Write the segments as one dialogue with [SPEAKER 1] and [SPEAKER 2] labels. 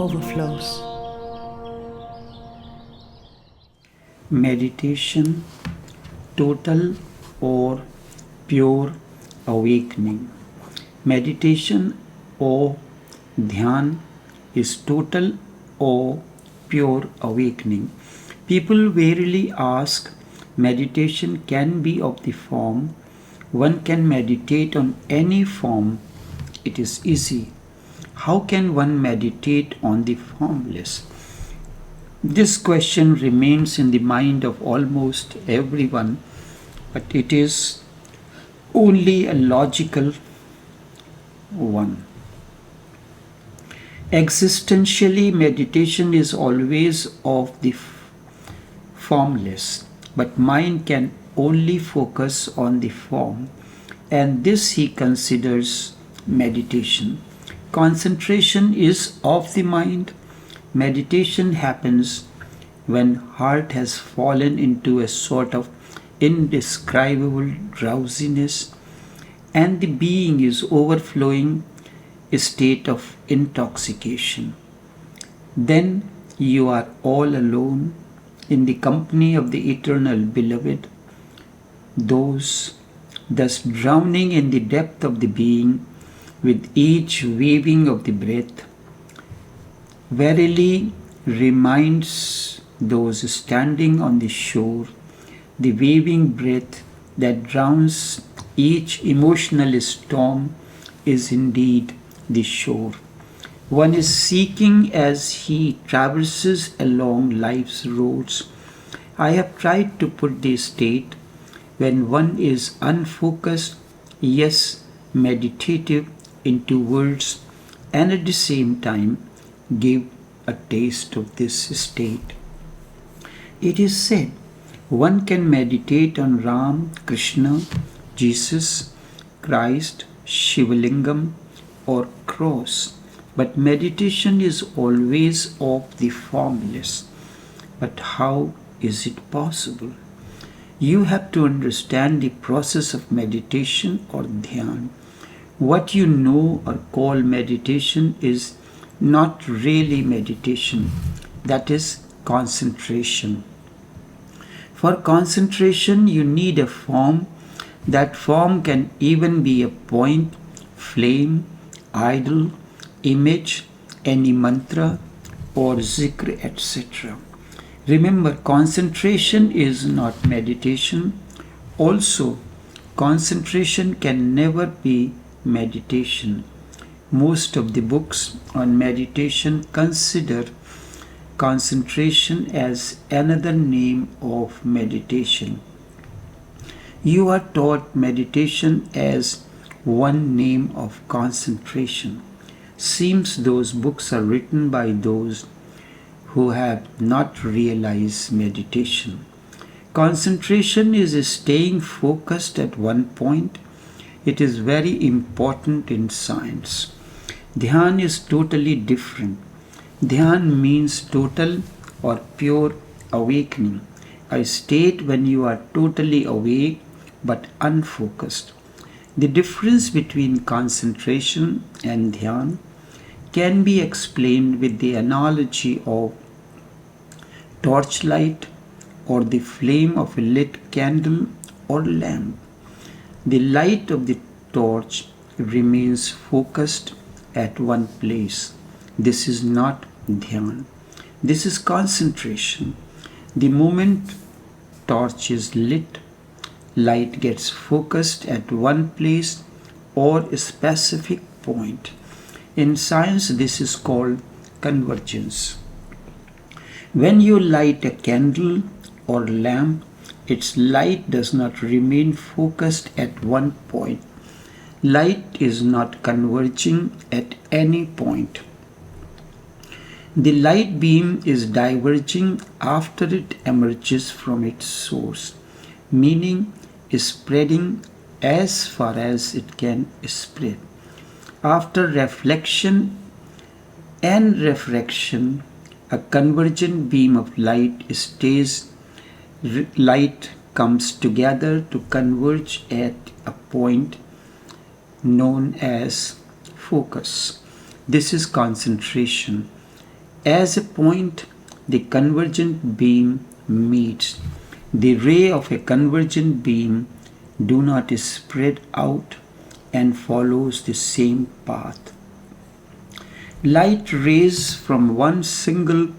[SPEAKER 1] Overflows.
[SPEAKER 2] Meditation, total or pure awakening. Meditation or dhyan is total or pure awakening. People rarely ask, meditation can be of the form. One can meditate on any form. It is easy. How can one meditate on the formless? This question remains in the mind of almost everyone, but it is only a logical one. Existentially, meditation is always of the formless, but mind can only focus on the form, and this he considers meditation. Concentration is of the mind. Meditation happens when heart has fallen into a sort of indescribable drowsiness and the being is overflowing a state of intoxication. Then you are all alone in the company of the eternal beloved, thus drowning in the depth of the being with each waving of the breath. Verily reminds those standing on the shore, the waving breath that drowns each emotional storm is indeed the shore. One is seeking as he traverses along life's roads. I have tried to put the state when one is unfocused, yes, meditative, into words, and at the same time give a taste of this state. It is said one can meditate on Ram, Krishna, Jesus, Christ, Shivalingam, or cross, but meditation is always of the formless. But how is it possible? You have to understand the process of meditation or dhyan. What you know or call meditation is not really meditation, that is concentration. For concentration, you need a form. That form can even be a point, flame, idol, image, any mantra, or zikr, etc. Remember, concentration is not meditation. Also, concentration can never be meditation. Most of the books on meditation consider concentration as another name of meditation. You are taught meditation as one name of concentration. Seems those books are written by those who have not realized meditation. Concentration is staying focused at one point. It is very important in science. Dhyan is totally different. Dhyan means total or pure awakening, a state when you are totally awake but unfocused. The difference between concentration and dhyan can be explained with the analogy of torchlight or the flame of a lit candle or lamp. The light of the torch remains focused at one place. This is not dhyan. This is concentration. The moment torch is lit, light gets focused at one place or a specific point. In science, this is called convergence. When you light a candle or lamp, its light does not remain focused at one point. Light is not converging at any point. The light beam is diverging after it emerges from its source, meaning spreading as far as it can spread. After reflection and refraction, a convergent beam of light stays. Light comes together to converge at a point known as focus. This is concentration. As a point the convergent beam meets, the ray of a convergent beam do not spread out and follows the same path. Light rays from one single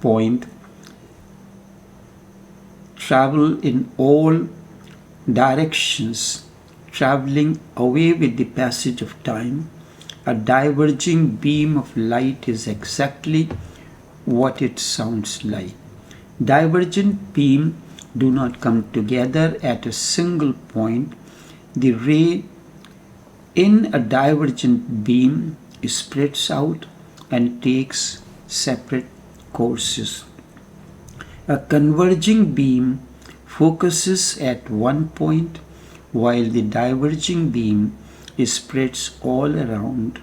[SPEAKER 2] point travel in all directions, traveling away with the passage of time. A diverging beam of light is exactly what it sounds like. Divergent beams do not come together at a single point. The ray in a divergent beam spreads out and takes separate courses. A converging beam focuses at one point while the diverging beam spreads all around,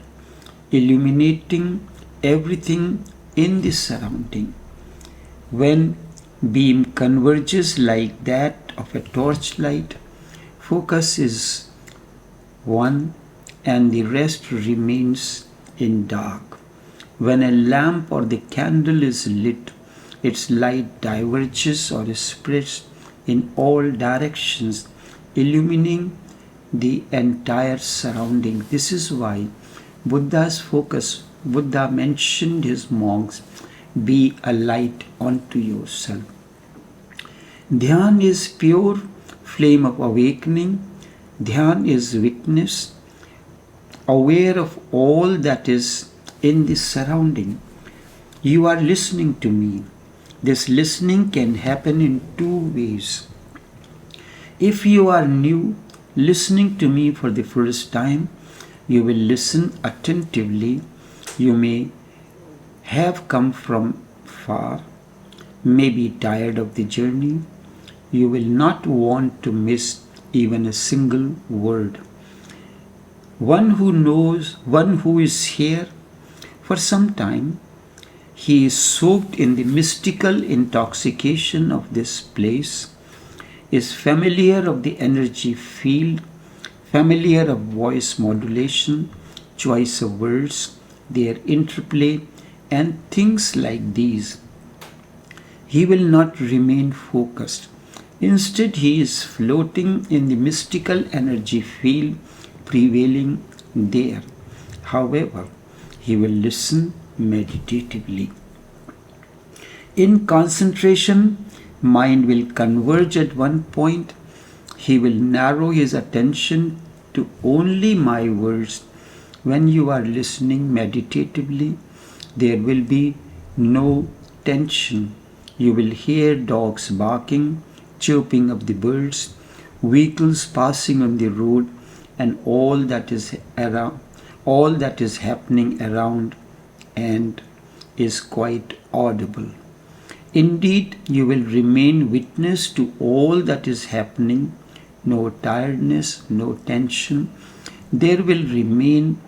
[SPEAKER 2] illuminating everything in the surrounding. When beam converges like that of a torchlight, focus is one and the rest remains in dark. When a lamp or the candle is lit, its light diverges or spreads in all directions, illuminating the entire surrounding. This is why Buddha mentioned his monks, be a light unto yourself. Dhyan is pure flame of awakening. Dhyan is witness, aware of all that is in the surrounding. You are listening to me. This listening can happen in two ways. If you are new, listening to me for the first time, you will listen attentively. You may have come from far, may be tired of the journey. You will not want to miss even a single word. One who is here for some time, he is soaked in the mystical intoxication of this place, is familiar of the energy field, familiar of voice modulation, choice of words, their interplay, and things like these. He will not remain focused. Instead, he is floating in the mystical energy field prevailing there. However, he will listen meditatively. In concentration, mind will converge at one point. He will narrow his attention to only my words. When you are listening meditatively, there will be no tension. You will hear dogs barking, chirping of the birds, vehicles passing on the road, and all that is happening around and is quite audible. Indeed, you will remain witness to all that is happening. No tiredness, no tension. There will remain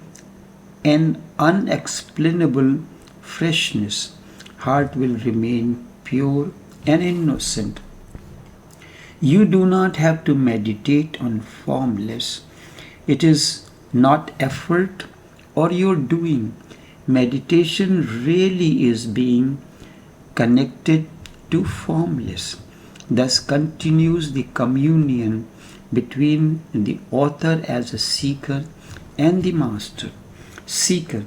[SPEAKER 2] an unexplainable freshness. Heart will remain pure and innocent. You do not have to meditate on formless. It is not effort or your doing. Meditation really is being connected to formless. Thus continues the communion between the author as a seeker and the master. Seeker,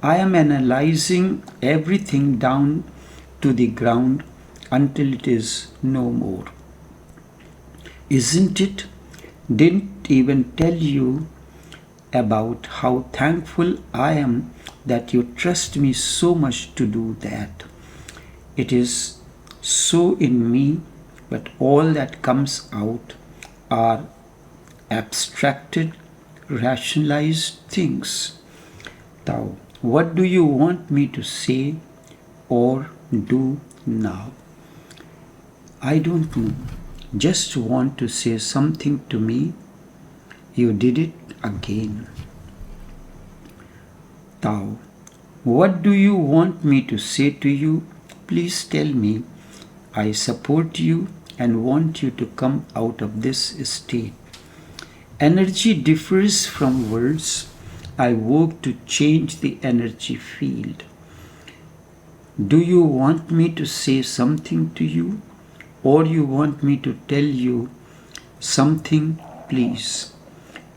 [SPEAKER 2] I am analyzing everything down to the ground until it is no more. Isn't it? Didn't even tell you about how thankful I am that you trust me so much to do that. It is so in me, but all that comes out are abstracted, rationalized things. Now, what do you want me to say or do now? I don't know. Just want to say something to me. You did it again. Tao, what do you want me to say to you? Please tell me. I support you and want you to come out of this state. Energy differs from words. I work to change the energy field. Do you want me to say something to you, or you want me to tell you something, please?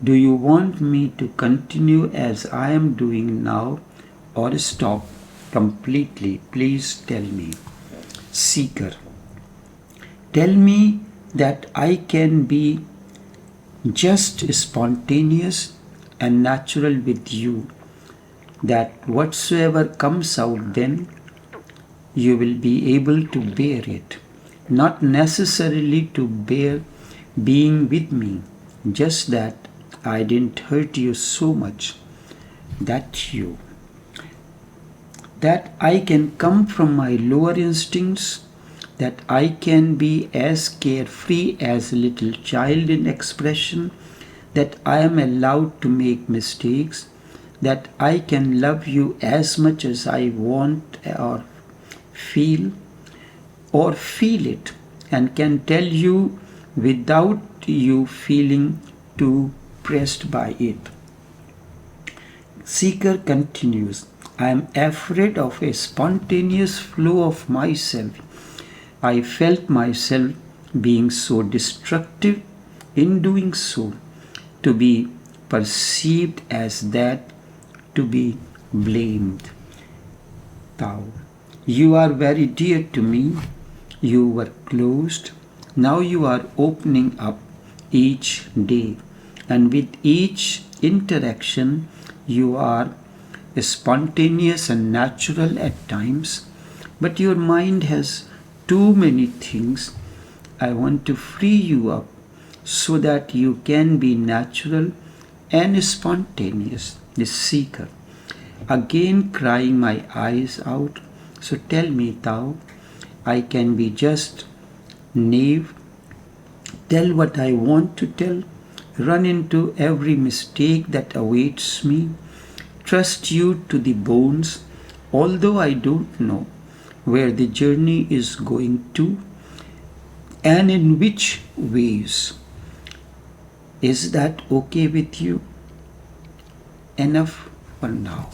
[SPEAKER 2] Do you want me to continue as I am doing now, or stop completely? Please tell me. Seeker. Tell me that I can be just spontaneous and natural with you, that whatsoever comes out then, you will be able to bear it, not necessarily to bear being with me, just that I didn't hurt you so much, that I can come from my lower instincts, that I can be as carefree as a little child in expression, that I am allowed to make mistakes, that I can love you as much as I want feel or feel it, and can tell you without you feeling too pressed by it. Seeker continues, I am afraid of a spontaneous flow of myself. I felt myself being so destructive in doing so, to be perceived as that, to be blamed. Tao. You are very dear to me. You were closed. Now you are opening up each day. And with each interaction, you are spontaneous and natural at times. But your mind has too many things. I want to free you up so that you can be natural and spontaneous. The seeker. Again crying my eyes out. So tell me, Tao, I can be just naive, tell what I want to tell, run into every mistake that awaits me, trust you to the bones, although I don't know where the journey is going to and in which ways. Is that okay with you? Enough for now.